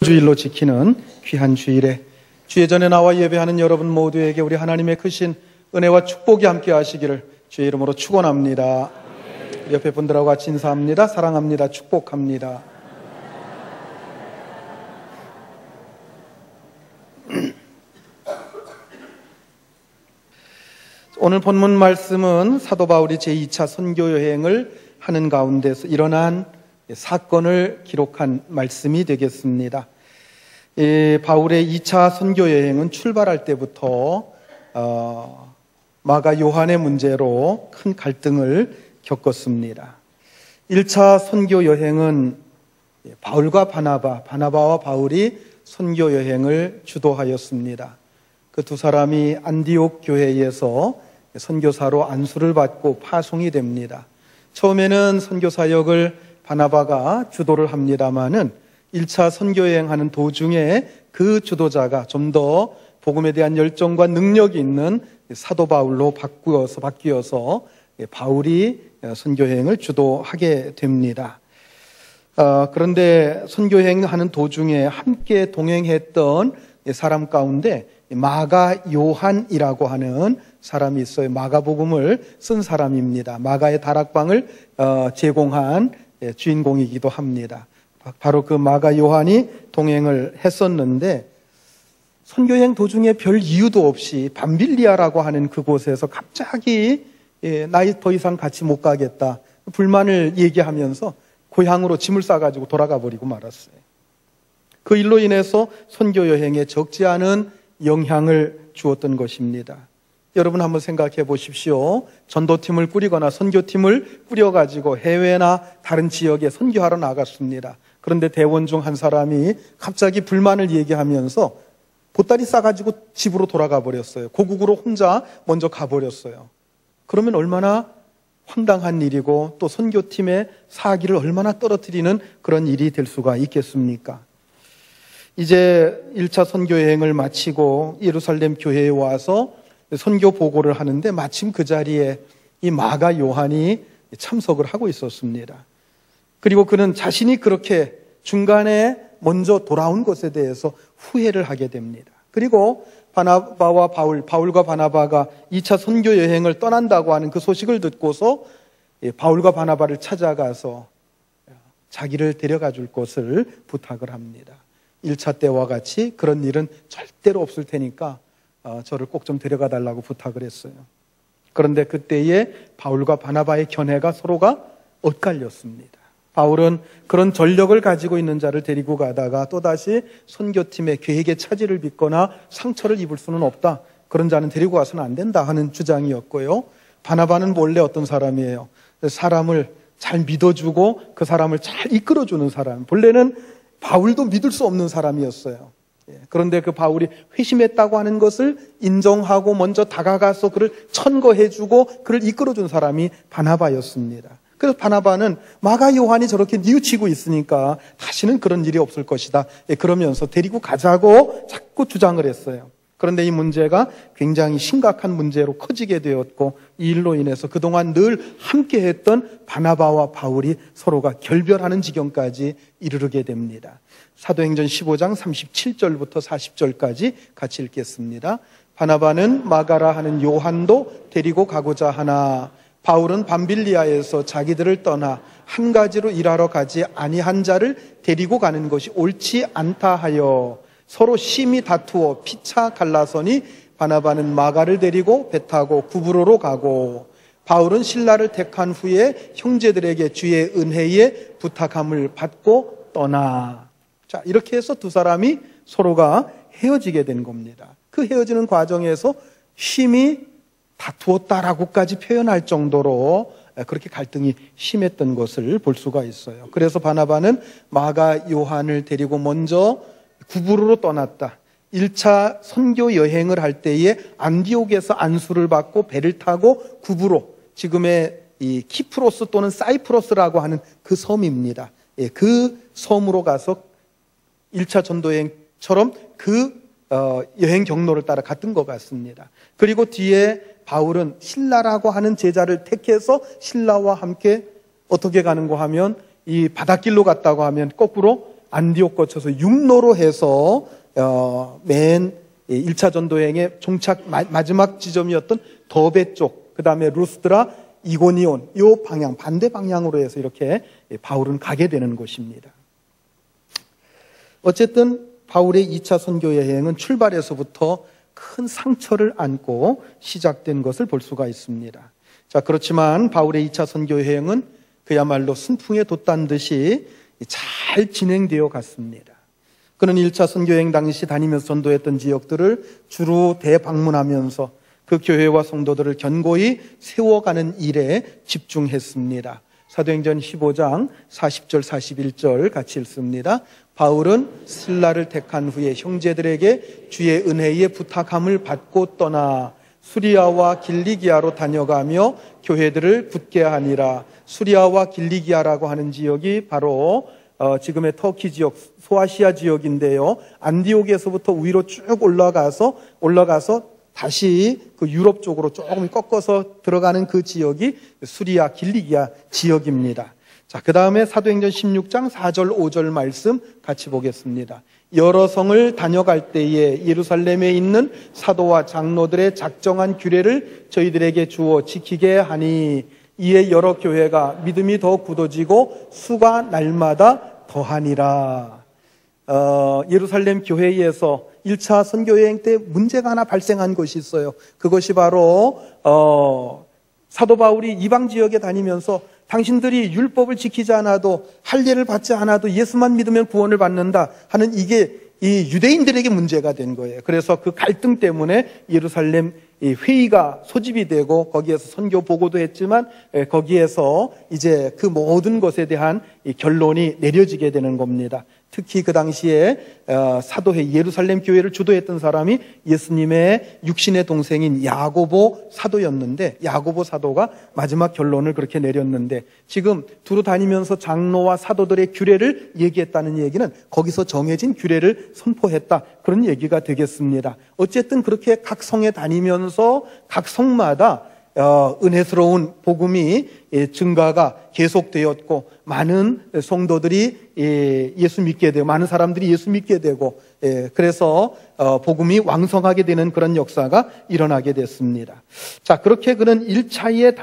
성주일로 지키는 귀한 주일에 주의 전에 나와 예배하는 여러분 모두에게 우리 하나님의 크신 은혜와 축복이 함께 하시기를 주의 이름으로 축원합니다. 옆에 분들하고 같이 인사합니다. 사랑합니다. 축복합니다. 오늘 본문 말씀은 사도 바울이 제2차 선교 여행을 하는 가운데서 일어난 사건을 기록한 말씀이 되겠습니다. 바울의 2차 선교 여행은 출발할 때부터 마가 요한의 문제로 큰 갈등을 겪었습니다. 1차 선교 여행은 바울과 바나바와 바울이 선교 여행을 주도하였습니다. 그 두 사람이 안디옥 교회에서 선교사로 안수를 받고 파송이 됩니다. 처음에는 선교 사역을 바나바가 주도를 합니다마는 1차 선교 여행하는 도중에 그 주도자가 좀 더 복음에 대한 열정과 능력이 있는 사도 바울로 바뀌어서 바울이 선교 여행을 주도하게 됩니다. 그런데 선교 여행하는 도중에 함께 동행했던 사람 가운데 마가 요한이라고 하는 사람이 있어요. 마가복음을 쓴 사람입니다. 마가의 다락방을 제공한 주인공이기도 합니다. 바로 그 마가 요한이 동행을 했었는데 선교여행 도중에 별 이유도 없이 밤빌리아라고 하는 그곳에서 갑자기 나 더 이상 같이 못 가겠다 불만을 얘기하면서 고향으로 짐을 싸가지고 돌아가 버리고 말았어요. 그 일로 인해서 선교여행에 적지 않은 영향을 주었던 것입니다. 여러분 한번 생각해 보십시오. 전도팀을 꾸리거나 선교팀을 꾸려가지고 해외나 다른 지역에 선교하러 나갔습니다. 그런데 대원 중 한 사람이 갑자기 불만을 얘기하면서 보따리 싸가지고 집으로 돌아가 버렸어요. 고국으로 혼자 먼저 가버렸어요. 그러면 얼마나 황당한 일이고 또 선교팀의 사기를 얼마나 떨어뜨리는 그런 일이 될 수가 있겠습니까? 이제 1차 선교여행을 마치고 예루살렘 교회에 와서 선교 보고를 하는데 마침 그 자리에 이 마가 요한이 참석을 하고 있었습니다. 그리고 그는 자신이 그렇게 중간에 먼저 돌아온 것에 대해서 후회를 하게 됩니다. 그리고 바나바와 바울과 바나바가 2차 선교 여행을 떠난다고 하는 그 소식을 듣고서 바울과 바나바를 찾아가서 자기를 데려가 줄 것을 부탁을 합니다. 1차 때와 같이 그런 일은 절대로 없을 테니까 저를 꼭 좀 데려가 달라고 부탁을 했어요. 그런데 그때에 바울과 바나바의 견해가 서로가 엇갈렸습니다. 바울은 그런 전력을 가지고 있는 자를 데리고 가다가 또다시 선교팀의 계획에 차질을 빚거나 상처를 입을 수는 없다. 그런 자는 데리고 가서는 안 된다 하는 주장이었고요. 바나바는 원래 어떤 사람이에요? 사람을 잘 믿어주고 그 사람을 잘 이끌어주는 사람. 본래는 바울도 믿을 수 없는 사람이었어요. 그런데 그 바울이 회심했다고 하는 것을 인정하고 먼저 다가가서 그를 천거해주고 그를 이끌어준 사람이 바나바였습니다. 그래서 바나바는 마가 요한이 저렇게 뉘우치고 있으니까 다시는 그런 일이 없을 것이다. 그러면서 데리고 가자고 자꾸 주장을 했어요. 그런데 이 문제가 굉장히 심각한 문제로 커지게 되었고 이 일로 인해서 그동안 늘 함께했던 바나바와 바울이 서로가 결별하는 지경까지 이르게 됩니다. 사도행전 15장 37절부터 40절까지 같이 읽겠습니다. 바나바는 마가라 하는 요한도 데리고 가고자 하나 바울은 밤빌리아에서 자기들을 떠나 한 가지로 일하러 가지 아니한 자를 데리고 가는 것이 옳지 않다 하여 서로 심히 다투어 피차 갈라서니 바나바는 마가를 데리고 배 타고 구브로로 가고 바울은 신라를 택한 후에 형제들에게 주의 은혜에 부탁함을 받고 떠나. 자, 이렇게 해서 두 사람이 서로가 헤어지게 된 겁니다. 그 헤어지는 과정에서 심히 다투었다라고까지 표현할 정도로 그렇게 갈등이 심했던 것을 볼 수가 있어요. 그래서 바나바는 마가 요한을 데리고 먼저 구브로로 떠났다. 1차 선교 여행을 할 때에 안디옥에서 안수를 받고 배를 타고 구브로, 지금의 이 키프로스 또는 사이프러스라고 하는 그 섬입니다. 그 섬으로 가서 1차 전도여행처럼 그 여행 경로를 따라 갔던 것 같습니다. 그리고 뒤에 바울은 신라라고 하는 제자를 택해서 신라와 함께 어떻게 가는가 하면 이 바닷길로 갔다고 하면 거꾸로 안디옥 거쳐서 육로로 해서 맨 1차 전도여행의 종착 마지막 지점이었던 더베 쪽, 그 다음에 루스드라, 이고니온, 이 방향, 반대 방향으로 해서 이렇게 바울은 가게 되는 곳입니다. 어쨌든 바울의 2차 선교 여행은 출발에서부터 큰 상처를 안고 시작된 것을 볼 수가 있습니다. 자, 그렇지만 바울의 2차 선교 여행은 그야말로 순풍에 돛단 듯이 잘 진행되어 갔습니다. 그는 1차 선교 여행 당시 다니면서 전도했던 지역들을 주로 대방문하면서 그 교회와 성도들을 견고히 세워가는 일에 집중했습니다. 사도행전 15장 40절 41절 같이 읽습니다. 바울은 실라를 택한 후에 형제들에게 주의 은혜의 부탁함을 받고 떠나 수리아와 길리기아로 다녀가며 교회들을 굳게 하니라. 수리아와 길리기아라고 하는 지역이 바로 지금의 터키 지역, 소아시아 지역인데요. 안디옥에서부터 위로 쭉 올라가서 다시 그 유럽 쪽으로 조금 꺾어서 들어가는 그 지역이 수리아, 길리기아 지역입니다. 자, 그 다음에 사도행전 16장 4절 5절 말씀 같이 보겠습니다. 여러 성을 다녀갈 때에 예루살렘에 있는 사도와 장로들의 작정한 규례를 저희들에게 주어 지키게 하니 이에 여러 교회가 믿음이 더 굳어지고 수가 날마다 더하니라. 예루살렘 교회에서 1차 선교여행 때 문제가 하나 발생한 것이 있어요. 그것이 바로 사도 바울이 이방 지역에 다니면서 당신들이 율법을 지키지 않아도 할례를 받지 않아도 예수만 믿으면 구원을 받는다 하는 이게 이 유대인들에게 문제가 된 거예요. 그래서 그 갈등 때문에 예루살렘 이 회의가 소집이 되고 거기에서 선교 보고도 했지만 거기에서 이제 그 모든 것에 대한 이 결론이 내려지게 되는 겁니다. 특히 그 당시에 사도회 예루살렘 교회를 주도했던 사람이 예수님의 육신의 동생인 야고보 사도였는데 야고보 사도가 마지막 결론을 그렇게 내렸는데 지금 두루 다니면서 장로와 사도들의 규례를 얘기했다는 얘기는 거기서 정해진 규례를 선포했다 그런 얘기가 되겠습니다. 어쨌든 그렇게 각 성에 다니면서 각 성마다 은혜스러운 복음이 증가가 계속되었고 많은 성도들이 예수 믿게 되고 많은 사람들이 예수 믿게 되고 그래서 복음이 왕성하게 되는 그런 역사가 일어나게 됐습니다. 자, 그렇게 그는 1차에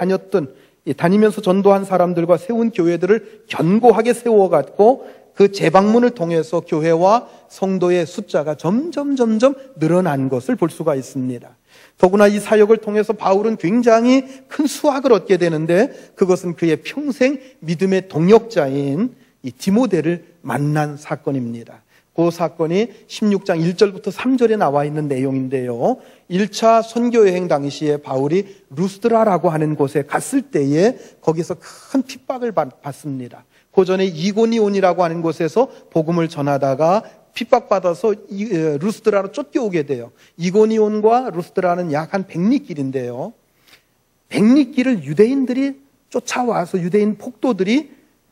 다니면서 전도한 사람들과 세운 교회들을 견고하게 세워갔고 그 재방문을 통해서 교회와 성도의 숫자가 점점 늘어난 것을 볼 수가 있습니다. 더구나 이 사역을 통해서 바울은 굉장히 큰 수확을 얻게 되는데 그것은 그의 평생 믿음의 동역자인 이 디모데를 만난 사건입니다. 그 사건이 16장 1절부터 3절에 나와 있는 내용인데요. 1차 선교여행 당시에 바울이 루스드라라고 하는 곳에 갔을 때에 거기서 큰 핍박을 받습니다. 그 전에 이고니온이라고 하는 곳에서 복음을 전하다가 핍박받아서 루스드라로 쫓겨오게 돼요. 이고니온과 루스드라는 약 한 100리길인데요. 100리길을 유대인들이 쫓아와서 유대인 폭도들이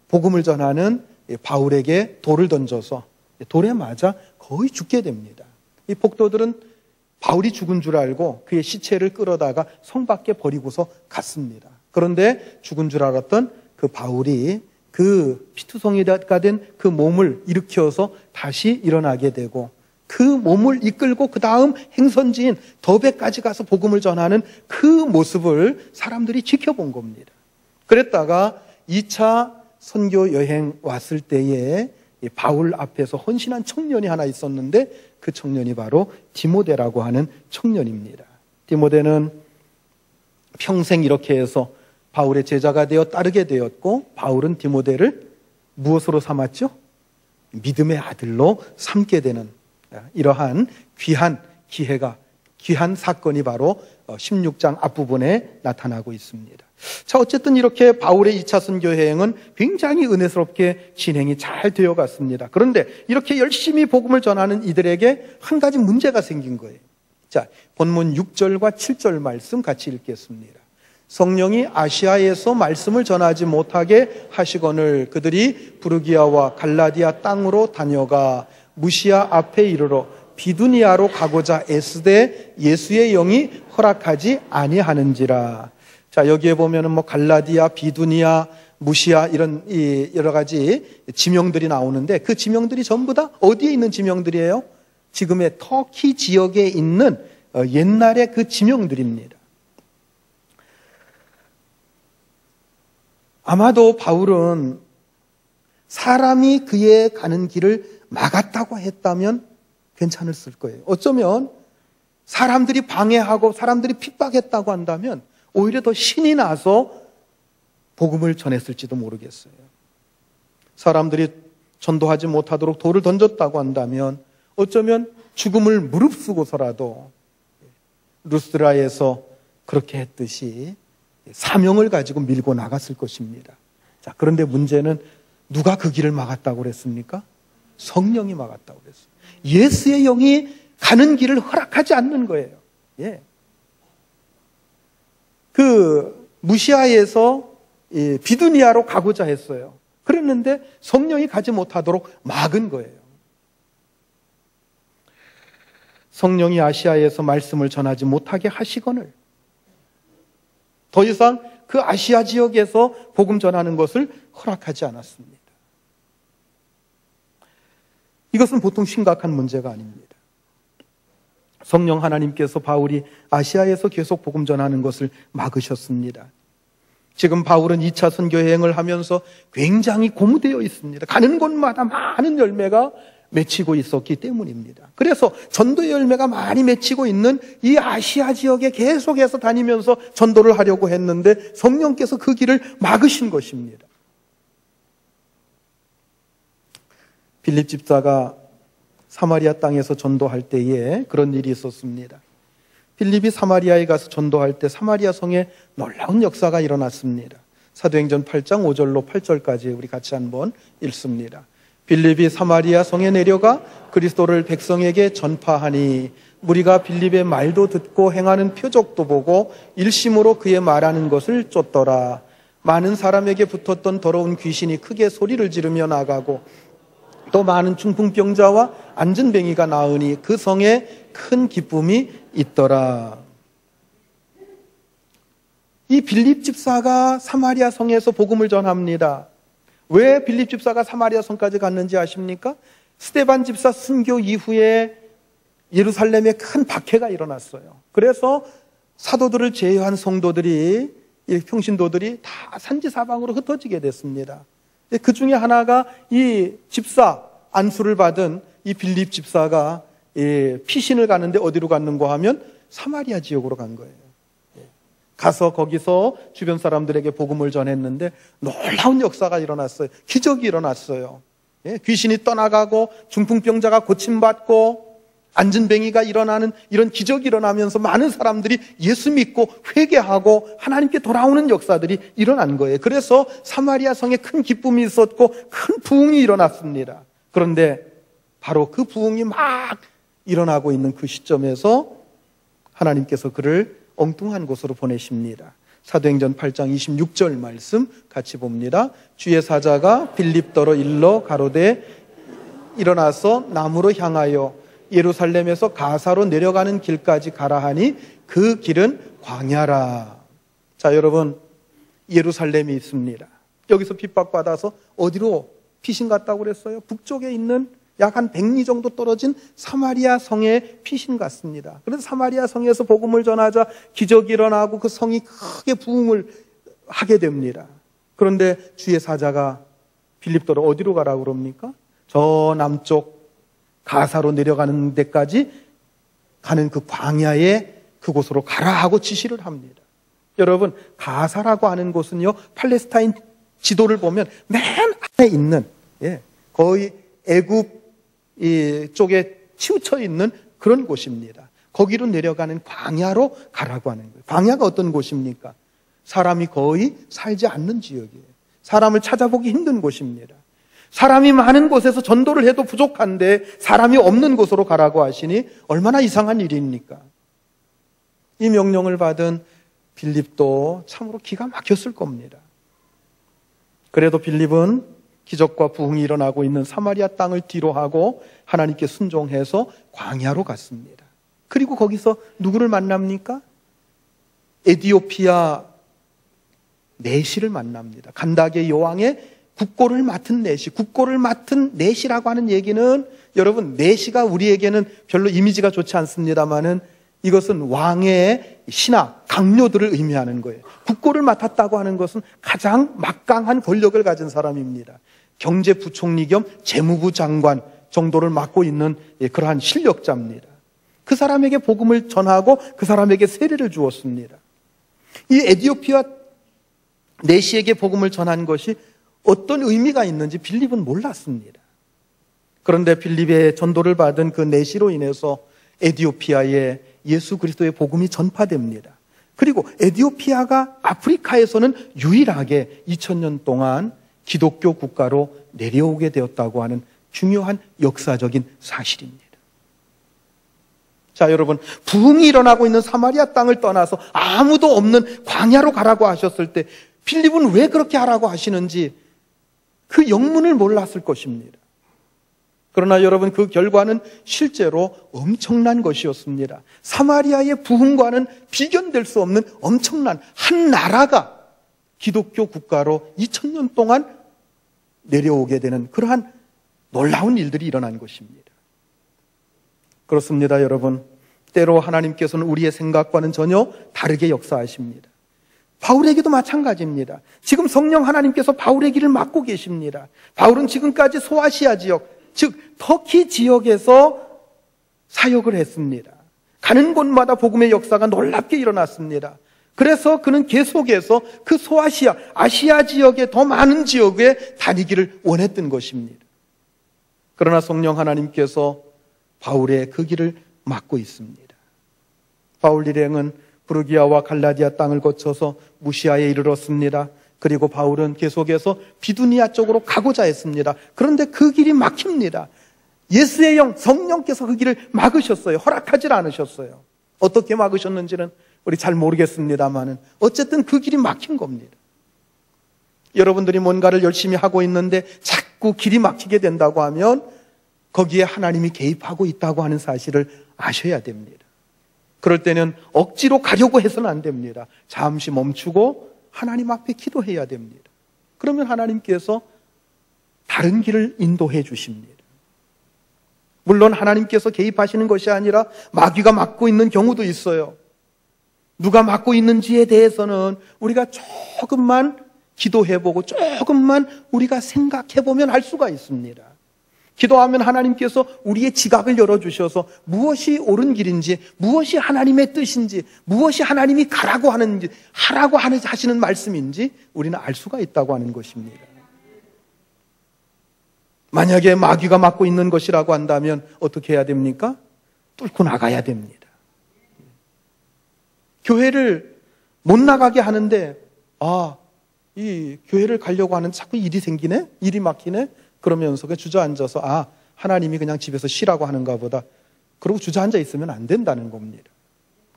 복음을 전하는 바울에게 돌을 던져서 돌에 맞아 거의 죽게 됩니다. 이 폭도들은 바울이 죽은 줄 알고 그의 시체를 끌어다가 성 밖에 버리고서 갔습니다. 그런데 죽은 줄 알았던 그 바울이 그 피투성이가 된 그 몸을 일으켜서 다시 일어나게 되고 그 몸을 이끌고 그 다음 행선지인 더베까지 가서 복음을 전하는 그 모습을 사람들이 지켜본 겁니다. 그랬다가 2차 선교 여행 왔을 때에 바울 앞에서 헌신한 청년이 하나 있었는데 그 청년이 바로 디모데라고 하는 청년입니다. 디모데는 평생 이렇게 해서 바울의 제자가 되어 따르게 되었고 바울은 디모데를 무엇으로 삼았죠? 믿음의 아들로 삼게 되는 이러한 귀한 기회가 귀한 사건이 바로 16장 앞부분에 나타나고 있습니다. 자, 어쨌든 이렇게 바울의 2차 선교 여행은 굉장히 은혜스럽게 진행이 잘 되어 갔습니다. 그런데 이렇게 열심히 복음을 전하는 이들에게 한 가지 문제가 생긴 거예요. 자, 본문 6절과 7절 말씀 같이 읽겠습니다. 성령이 아시아에서 말씀을 전하지 못하게 하시거늘 그들이 부르기아와 갈라디아 땅으로 다녀가 무시아 앞에 이르러 비두니아로 가고자 애쓰되 예수의 영이 허락하지 아니하는지라. 자, 여기에 보면은 갈라디아, 비두니아, 무시아 이런 여러 가지 지명들이 나오는데 그 지명들이 전부 다 어디에 있는 지명들이에요? 지금의 터키 지역에 있는 옛날의 그 지명들입니다. 아마도 바울은 사람이 그의 가는 길을 막았다고 했다면 괜찮았을 거예요. 어쩌면 사람들이 방해하고 사람들이 핍박했다고 한다면 오히려 더 신이 나서 복음을 전했을지도 모르겠어요. 사람들이 전도하지 못하도록 돌을 던졌다고 한다면 어쩌면 죽음을 무릅쓰고서라도 루스드라에서 그렇게 했듯이 사명을 가지고 밀고 나갔을 것입니다. 자, 그런데 문제는 누가 그 길을 막았다고 그랬습니까? 성령이 막았다고 그랬어요. 예수의 영이 가는 길을 허락하지 않는 거예요. 예. 그 무시아에서 비두니아로 가고자 했어요. 그랬는데 성령이 가지 못하도록 막은 거예요. 성령이 아시아에서 말씀을 전하지 못하게 하시거늘 더 이상 그 아시아 지역에서 복음 전하는 것을 허락하지 않았습니다. 이것은 보통 심각한 문제가 아닙니다. 성령 하나님께서 바울이 아시아에서 계속 복음 전하는 것을 막으셨습니다. 지금 바울은 2차 선교 여행을 하면서 굉장히 고무되어 있습니다. 가는 곳마다 많은 열매가 맺히고 있었기 때문입니다. 그래서 전도의 열매가 많이 맺히고 있는 이 아시아 지역에 계속해서 다니면서 전도를 하려고 했는데 성령께서 그 길을 막으신 것입니다. 빌립 집사가 사마리아 땅에서 전도할 때에 그런 일이 있었습니다. 빌립이 사마리아에 가서 전도할 때 사마리아 성에 놀라운 역사가 일어났습니다. 사도행전 8장 5절로 8절까지 우리 같이 한번 읽습니다. 빌립이 사마리아 성에 내려가 그리스도를 백성에게 전파하니 무리가 빌립의 말도 듣고 행하는 표적도 보고 일심으로 그의 말하는 것을 쫓더라. 많은 사람에게 붙었던 더러운 귀신이 크게 소리를 지르며 나가고 또 많은 중풍병자와 안진뱅이가 나으니 그 성에 큰 기쁨이 있더라. 이 빌립 집사가 사마리아 성에서 복음을 전합니다. 왜 빌립 집사가 사마리아 성까지 갔는지 아십니까? 스데반 집사 순교 이후에 예루살렘에 큰 박해가 일어났어요. 그래서 사도들을 제외한 성도들이, 평신도들이 다 산지사방으로 흩어지게 됐습니다. 그 중에 하나가 이 집사, 안수를 받은 이 빌립 집사가 피신을 가는데 어디로 갔는가 하면 사마리아 지역으로 간 거예요. 가서 거기서 주변 사람들에게 복음을 전했는데 놀라운 역사가 일어났어요. 기적이 일어났어요. 귀신이 떠나가고 중풍병자가 고침받고 안진뱅이가 일어나는 이런 기적이 일어나면서 많은 사람들이 예수 믿고 회개하고 하나님께 돌아오는 역사들이 일어난 거예요. 그래서 사마리아 성에 큰 기쁨이 있었고 큰 부흥이 일어났습니다. 그런데 바로 그 부흥이 막 일어나고 있는 그 시점에서 하나님께서 그를 엉뚱한 곳으로 보내십니다. 사도행전 8장 26절 말씀 같이 봅니다. 주의 사자가 빌립더러 일러 가로되 일어나서 남으로 향하여 예루살렘에서 가사로 내려가는 길까지 가라 하니 그 길은 광야라. 자, 여러분, 예루살렘이 있습니다. 여기서 핍박받아서 어디로 피신 갔다고 그랬어요? 북쪽에 있는 약 한 100리 정도 떨어진 사마리아 성에 피신 갔습니다. 그래서 사마리아 성에서 복음을 전하자 기적이 일어나고 그 성이 크게 부흥을 하게 됩니다. 그런데 주의 사자가 빌립더로 어디로 가라고 그럽니까? 저 남쪽 가사로 내려가는 데까지 가는 그 광야에 그곳으로 가라 하고 지시를 합니다. 여러분, 가사라고 하는 곳은요, 팔레스타인 지도를 보면 맨 안에 있는, 거의 애굽 쪽에 치우쳐 있는 그런 곳입니다. 거기로 내려가는 광야로 가라고 하는 거예요. 광야가 어떤 곳입니까? 사람이 거의 살지 않는 지역이에요. 사람을 찾아보기 힘든 곳입니다. 사람이 많은 곳에서 전도를 해도 부족한데 사람이 없는 곳으로 가라고 하시니 얼마나 이상한 일입니까? 이 명령을 받은 빌립도 참으로 기가 막혔을 겁니다. 그래도 빌립은 기적과 부흥이 일어나고 있는 사마리아 땅을 뒤로 하고 하나님께 순종해서 광야로 갔습니다. 그리고 거기서 누구를 만납니까? 에티오피아 내시를 만납니다. 간다게 여왕의 국고를 맡은 내시. 국고를 맡은 내시라고 하는 얘기는 여러분, 내시가 우리에게는 별로 이미지가 좋지 않습니다만은 이것은 왕의 신하, 강요들을 의미하는 거예요. 국고를 맡았다고 하는 것은 가장 막강한 권력을 가진 사람입니다. 경제부총리 겸 재무부 장관 정도를 맡고 있는 그러한 실력자입니다. 그 사람에게 복음을 전하고 그 사람에게 세례를 주었습니다. 이 에디오피아 내시에게 복음을 전한 것이 어떤 의미가 있는지 빌립은 몰랐습니다. 그런데 빌립의 전도를 받은 그 내시로 인해서 에디오피아에 예수 그리스도의 복음이 전파됩니다. 그리고 에디오피아가 아프리카에서는 유일하게 2000년 동안 기독교 국가로 내려오게 되었다고 하는 중요한 역사적인 사실입니다. 자, 여러분, 부흥이 일어나고 있는 사마리아 땅을 떠나서 아무도 없는 광야로 가라고 하셨을 때 빌립은 왜 그렇게 하라고 하시는지 그 영문을 몰랐을 것입니다. 그러나 여러분, 그 결과는 실제로 엄청난 것이었습니다. 사마리아의 부흥과는 비견될 수 없는 엄청난 한 나라가 기독교 국가로 2000년 동안 내려오게 되는 그러한 놀라운 일들이 일어난 것입니다. 그렇습니다, 여러분. 때로 하나님께서는 우리의 생각과는 전혀 다르게 역사하십니다. 바울에게도 마찬가지입니다. 지금 성령 하나님께서 바울의 길을 막고 계십니다. 바울은 지금까지 소아시아 지역, 즉 터키 지역에서 사역을 했습니다. 가는 곳마다 복음의 역사가 놀랍게 일어났습니다. 그래서 그는 계속해서 그 소아시아, 아시아 지역의 더 많은 지역에 다니기를 원했던 것입니다. 그러나 성령 하나님께서 바울의 그 길을 막고 있습니다. 바울 일행은 부르기아와 갈라디아 땅을 거쳐서 무시아에 이르렀습니다. 그리고 바울은 계속해서 비두니아 쪽으로 가고자 했습니다. 그런데 그 길이 막힙니다. 예수의 영, 성령께서 그 길을 막으셨어요. 허락하지 않으셨어요. 어떻게 막으셨는지는 우리 잘 모르겠습니다만은 어쨌든 그 길이 막힌 겁니다. 여러분들이 뭔가를 열심히 하고 있는데 자꾸 길이 막히게 된다고 하면 거기에 하나님이 개입하고 있다고 하는 사실을 아셔야 됩니다. 그럴 때는 억지로 가려고 해서는 안 됩니다. 잠시 멈추고 하나님 앞에 기도해야 됩니다. 그러면 하나님께서 다른 길을 인도해 주십니다. 물론 하나님께서 개입하시는 것이 아니라 마귀가 막고 있는 경우도 있어요. 누가 막고 있는지에 대해서는 우리가 조금만 기도해보고 조금만 우리가 생각해보면 알 수가 있습니다. 기도하면 하나님께서 우리의 지각을 열어주셔서 무엇이 옳은 길인지, 무엇이 하나님의 뜻인지, 무엇이 하나님이 가라고 하는지, 하라고 하시는 말씀인지 우리는 알 수가 있다고 하는 것입니다. 만약에 마귀가 막고 있는 것이라고 한다면 어떻게 해야 됩니까? 뚫고 나가야 됩니다. 교회를 못 나가게 하는데 이 교회를 가려고 하는 자꾸 일이 생기네? 일이 막히네? 그러면서 주저앉아서 하나님이 그냥 집에서 쉬라고 하는가 보다. 그러고 주저앉아 있으면 안 된다는 겁니다.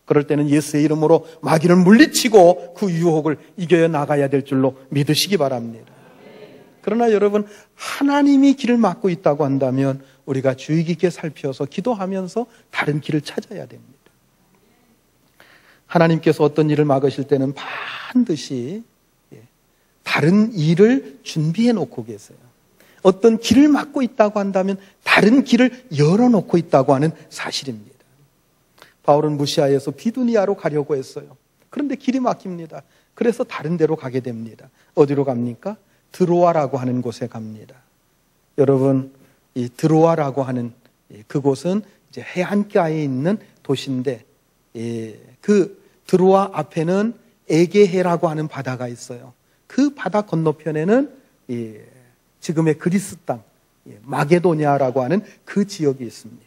그럴 때는 예수의 이름으로 마귀를 물리치고 그 유혹을 이겨 나가야 될 줄로 믿으시기 바랍니다. 그러나 여러분, 하나님이 길을 막고 있다고 한다면 우리가 주의 깊게 살펴서 기도하면서 다른 길을 찾아야 됩니다. 하나님께서 어떤 일을 막으실 때는 반드시 다른 일을 준비해 놓고 계세요. 어떤 길을 막고 있다고 한다면 다른 길을 열어놓고 있다고 하는 사실입니다. 바울은 무시아에서 비두니아로 가려고 했어요. 그런데 길이 막힙니다. 그래서 다른 데로 가게 됩니다. 어디로 갑니까? 드로아라고 하는 곳에 갑니다. 여러분, 이 드로아라고 하는 그곳은 이제 해안가에 있는 도시인데 그 드로아 앞에는 에게해라고 하는 바다가 있어요. 그 바다 건너편에는 지금의 그리스 땅, 마게도냐라고 하는 그 지역이 있습니다.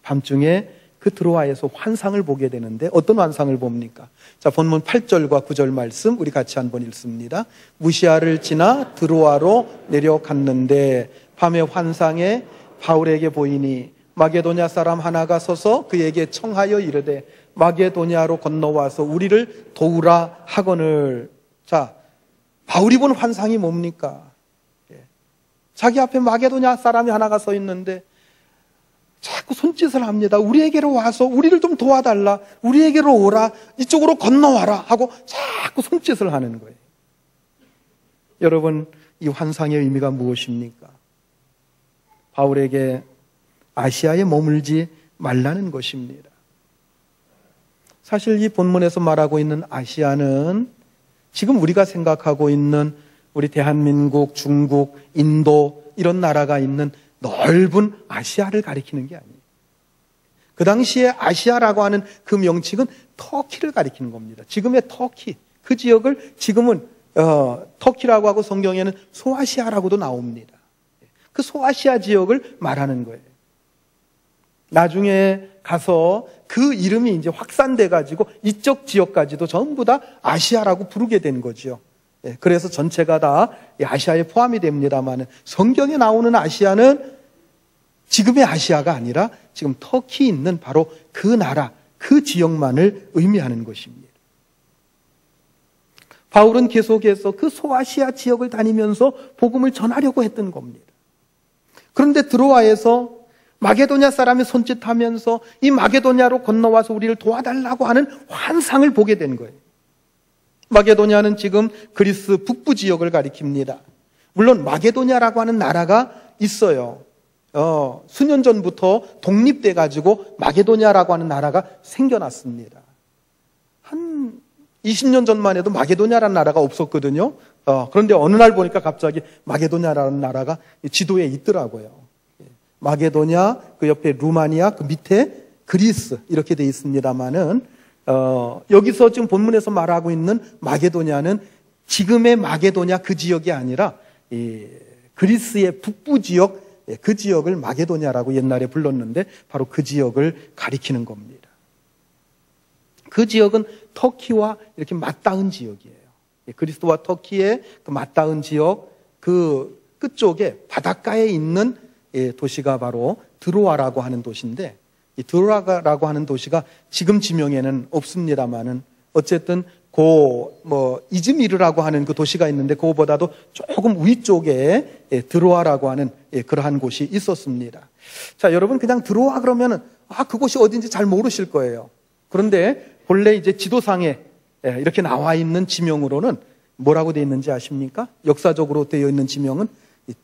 밤중에 그 드로아에서 환상을 보게 되는데 어떤 환상을 봅니까? 자, 본문 8절과 9절 말씀 우리 같이 한번 읽습니다. 무시아를 지나 드로아로 내려갔는데 밤에 환상에 바울에게 보이니 마게도냐 사람 하나가 서서 그에게 청하여 이르되 마게도냐로 건너와서 우리를 도우라 하거늘. 자, 바울이 본 환상이 뭡니까? 자기 앞에 마게도냐 사람이 하나가 서 있는데 자꾸 손짓을 합니다. 우리에게로 와서 우리를 좀 도와달라, 우리에게로 오라, 이쪽으로 건너와라 하고 자꾸 손짓을 하는 거예요. 여러분, 이 환상의 의미가 무엇입니까? 바울에게 아시아에 머물지 말라는 것입니다. 사실 이 본문에서 말하고 있는 아시아는 지금 우리가 생각하고 있는 우리 대한민국, 중국, 인도 이런 나라가 있는 넓은 아시아를 가리키는 게 아니에요. 그 당시에 아시아라고 하는 그 명칭은 터키를 가리키는 겁니다. 지금의 터키, 그 지역을 지금은 터키라고 하고 성경에는 소아시아라고도 나옵니다. 그 소아시아 지역을 말하는 거예요. 나중에 가서 그 이름이 이제 확산돼 가지고 이쪽 지역까지도 전부 다 아시아라고 부르게 된 거죠. 그래서 전체가 다 아시아에 포함이 됩니다만 성경에 나오는 아시아는 지금의 아시아가 아니라 지금 터키에 있는 바로 그 나라, 그 지역만을 의미하는 것입니다. 바울은 계속해서 그 소아시아 지역을 다니면서 복음을 전하려고 했던 겁니다. 그런데 드로아에서 마게도냐 사람이 손짓하면서 이 마게도냐로 건너와서 우리를 도와달라고 하는 환상을 보게 된 거예요. 마게도냐는 지금 그리스 북부 지역을 가리킵니다. 물론 마게도냐라고 하는 나라가 있어요. 수년 전부터 독립돼 가지고 마게도냐라고 하는 나라가 생겨났습니다. 한 20년 전만 해도 마게도냐라는 나라가 없었거든요. 그런데 어느 날 보니까 갑자기 마게도냐라는 나라가 지도에 있더라고요. 마게도냐, 그 옆에 루마니아, 그 밑에 그리스 이렇게 돼 있습니다만은 여기서 지금 본문에서 말하고 있는 마게도냐는 지금의 마게도냐 그 지역이 아니라 그리스의 북부 지역, 그 지역을 마게도냐라고 옛날에 불렀는데 바로 그 지역을 가리키는 겁니다. 그 지역은 터키와 이렇게 맞닿은 지역이에요. 그리스와 터키의 그 맞닿은 지역, 그 끝쪽에 바닷가에 있는 도시가 바로 드로아라고 하는 도시인데, 이 드로아라고 하는 도시가 지금 지명에는 없습니다만은 어쨌든 이즈미르라고 하는 그 도시가 있는데 그거보다도 조금 위쪽에 드로아라고 하는 그러한 곳이 있었습니다. 자, 여러분 그냥 드로아 그러면은 그곳이 어딘지 잘 모르실 거예요. 그런데 본래 이제 지도상에 이렇게 나와 있는 지명으로는 뭐라고 되어 있는지 아십니까? 역사적으로 되어 있는 지명은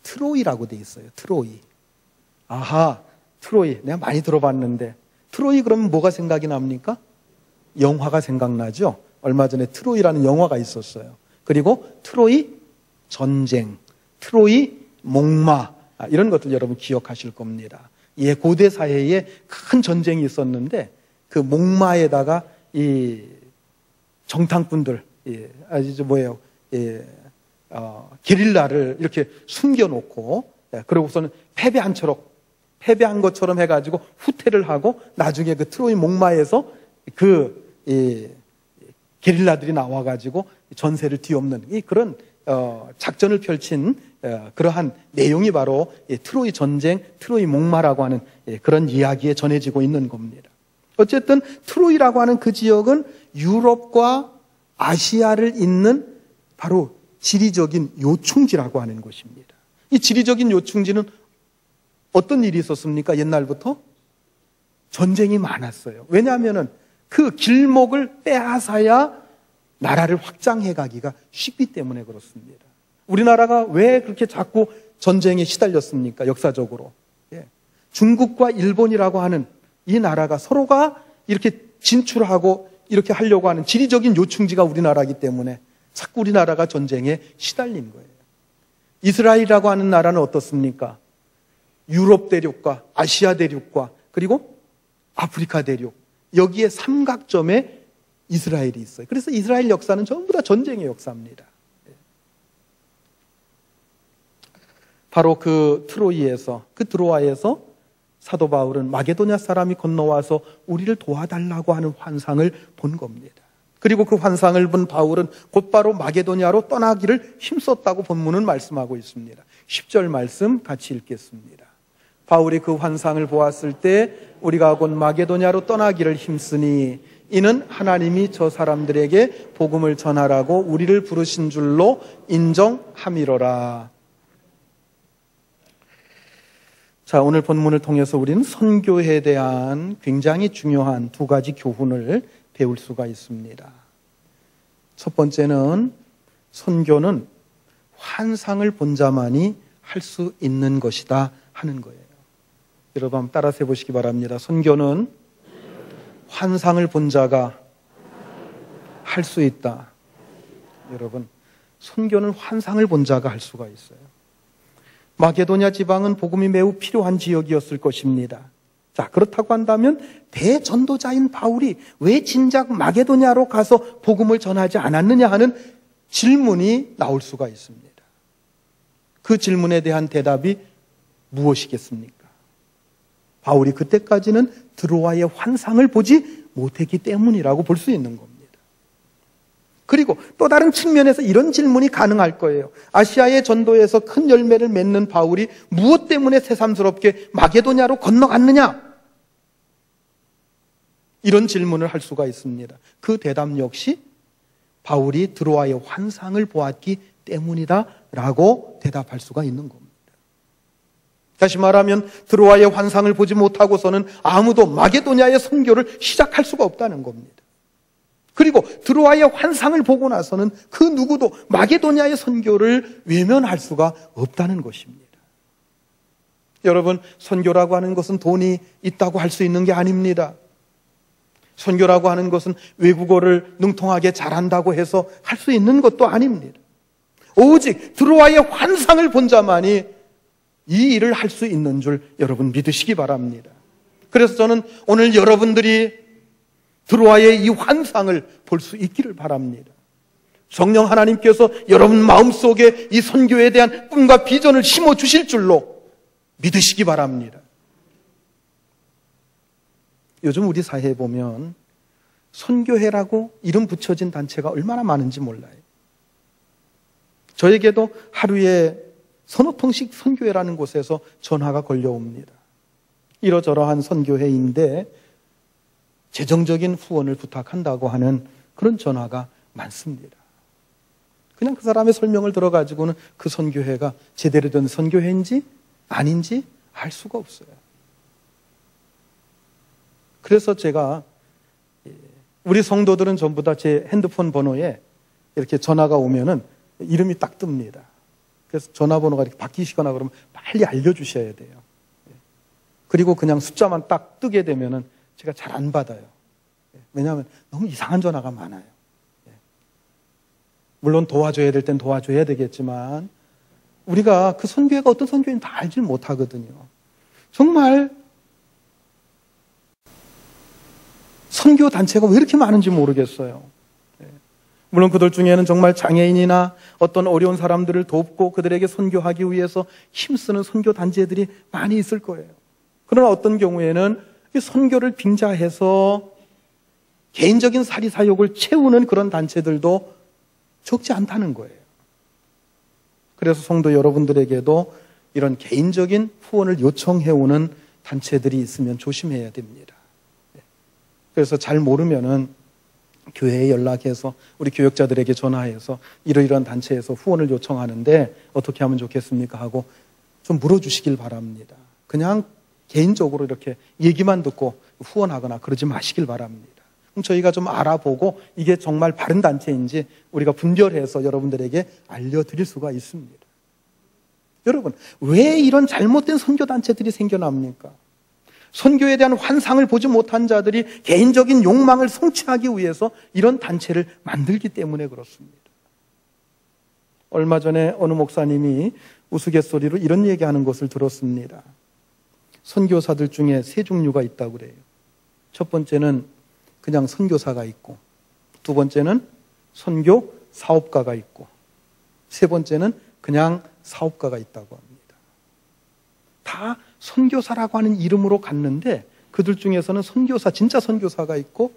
트로이라고 되어 있어요. 트로이. 트로이. 내가 많이 들어봤는데 트로이 그러면 뭐가 생각이 납니까? 영화가 생각나죠? 얼마 전에 트로이라는 영화가 있었어요. 그리고 트로이 전쟁, 트로이 목마 이런 것들 여러분 기억하실 겁니다. 고대 사회에 큰 전쟁이 있었는데 그 목마에다가 이 정탐꾼들, 게릴라를 이렇게 숨겨놓고 그러고서는 패배한 것처럼 해가지고 후퇴를 하고 나중에 그 트로이 목마에서 게릴라들이 나와가지고 전세를 뒤엎는 그런 작전을 펼친 그러한 내용이 바로 트로이 전쟁, 트로이 목마라고 하는 그런 이야기에 전해지고 있는 겁니다. 어쨌든 트로이라고 하는 그 지역은 유럽과 아시아를 잇는 바로 지리적인 요충지라고 하는 것입니다. 이 지리적인 요충지는 어떤 일이 있었습니까? 옛날부터 전쟁이 많았어요. 왜냐하면은 그 길목을 빼앗아야 나라를 확장해 가기가 쉽기 때문에 그렇습니다. 우리나라가 왜 그렇게 자꾸 전쟁에 시달렸습니까? 역사적으로. 중국과 일본이라고 하는 이 나라가 서로가 이렇게 진출하고 이렇게 하려고 하는 지리적인 요충지가 우리나라이기 때문에 자꾸 우리나라가 전쟁에 시달린 거예요. 이스라엘이라고 하는 나라는 어떻습니까? 유럽 대륙과 아시아 대륙과 그리고 아프리카 대륙, 여기에 삼각점에 이스라엘이 있어요. 그래서 이스라엘 역사는 전부 다 전쟁의 역사입니다. 바로 그 트로이에서, 그 드로아에서 사도 바울은 마게도냐 사람이 건너와서 우리를 도와달라고 하는 환상을 본 겁니다. 그리고 그 환상을 본 바울은 곧바로 마게도냐로 떠나기를 힘썼다고 본문은 말씀하고 있습니다. 10절 말씀 같이 읽겠습니다. 바울이 그 환상을 보았을 때 우리가 곧 마게도냐로 떠나기를 힘쓰니 이는 하나님이 저 사람들에게 복음을 전하라고 우리를 부르신 줄로 인정함이로라. 자, 오늘 본문을 통해서 우리는 선교에 대한 굉장히 중요한 두 가지 교훈을 배울 수가 있습니다. 첫 번째는 선교는 환상을 본 자만이 할 수 있는 것이다 하는 거예요. 여러분 한번 따라서 해보시기 바랍니다. 선교는 환상을 본 자가 할 수 있다. 여러분, 선교는 환상을 본 자가 할 수가 있어요. 마게도냐 지방은 복음이 매우 필요한 지역이었을 것입니다. 자, 그렇다고 한다면 대전도자인 바울이 왜 진작 마게도냐로 가서 복음을 전하지 않았느냐 하는 질문이 나올 수가 있습니다. 그 질문에 대한 대답이 무엇이겠습니까? 바울이 그때까지는 드로아의 환상을 보지 못했기 때문이라고 볼 수 있는 겁니다. 그리고 또 다른 측면에서 이런 질문이 가능할 거예요. 아시아의 전도에서 큰 열매를 맺는 바울이 무엇 때문에 새삼스럽게 마게도냐로 건너갔느냐? 이런 질문을 할 수가 있습니다. 그 대답 역시 바울이 드로아의 환상을 보았기 때문이다 라고 대답할 수가 있는 겁니다. 다시 말하면 드로아의 환상을 보지 못하고서는 아무도 마게도냐의 선교를 시작할 수가 없다는 겁니다. 그리고 드로아의 환상을 보고 나서는 그 누구도 마게도냐의 선교를 외면할 수가 없다는 것입니다. 여러분, 선교라고 하는 것은 돈이 있다고 할 수 있는 게 아닙니다. 선교라고 하는 것은 외국어를 능통하게 잘한다고 해서 할 수 있는 것도 아닙니다. 오직 드로아의 환상을 본 자만이 이 일을 할 수 있는 줄 여러분 믿으시기 바랍니다. 그래서 저는 오늘 여러분들이 드로아의 이 환상을 볼 수 있기를 바랍니다. 성령 하나님께서 여러분 마음속에 이 선교에 대한 꿈과 비전을 심어주실 줄로 믿으시기 바랍니다. 요즘 우리 사회에 보면 선교회라고 이름 붙여진 단체가 얼마나 많은지 몰라요. 저에게도 하루에 서너 통씩 선교회라는 곳에서 전화가 걸려옵니다. 이러저러한 선교회인데 재정적인 후원을 부탁한다고 하는 그런 전화가 많습니다. 그냥 그 사람의 설명을 들어가지고는 그 선교회가 제대로 된 선교회인지 아닌지 알 수가 없어요. 그래서 제가 우리 성도들은 전부 다 제 핸드폰 번호에 이렇게 전화가 오면은 이름이 딱 뜹니다. 그래서 전화번호가 이렇게 바뀌시거나 그러면 빨리 알려주셔야 돼요. 그리고 그냥 숫자만 딱 뜨게 되면은 제가 잘 안 받아요. 왜냐하면 너무 이상한 전화가 많아요. 물론 도와줘야 될 땐 도와줘야 되겠지만 우리가 그 선교회가 어떤 선교회인지 다 알지는 못하거든요. 정말 선교 단체가 왜 이렇게 많은지 모르겠어요. 물론 그들 중에는 정말 장애인이나 어떤 어려운 사람들을 돕고 그들에게 선교하기 위해서 힘쓰는 선교 단체들이 많이 있을 거예요. 그러나 어떤 경우에는 이 선교를 빙자해서 개인적인 사리사욕을 채우는 그런 단체들도 적지 않다는 거예요. 그래서 성도 여러분들에게도 이런 개인적인 후원을 요청해오는 단체들이 있으면 조심해야 됩니다. 그래서 잘 모르면은 교회에 연락해서 우리 교역자들에게 전화해서 이러이러한 단체에서 후원을 요청하는데 어떻게 하면 좋겠습니까? 하고 좀 물어주시길 바랍니다. 그냥 개인적으로 이렇게 얘기만 듣고 후원하거나 그러지 마시길 바랍니다. 그럼 저희가 좀 알아보고 이게 정말 바른 단체인지 우리가 분별해서 여러분들에게 알려드릴 수가 있습니다. 여러분, 왜 이런 잘못된 선교단체들이 생겨납니까? 선교에 대한 환상을 보지 못한 자들이 개인적인 욕망을 성취하기 위해서 이런 단체를 만들기 때문에 그렇습니다. 얼마 전에 어느 목사님이 우스갯소리로 이런 얘기하는 것을 들었습니다. 선교사들 중에 세 종류가 있다고 그래요. 첫 번째는 그냥 선교사가 있고, 두 번째는 선교 사업가가 있고, 세 번째는 그냥 사업가가 있다고 합니다. 다 선교사라고 하는 이름으로 갔는데 그들 중에서는 선교사, 진짜 선교사가 있고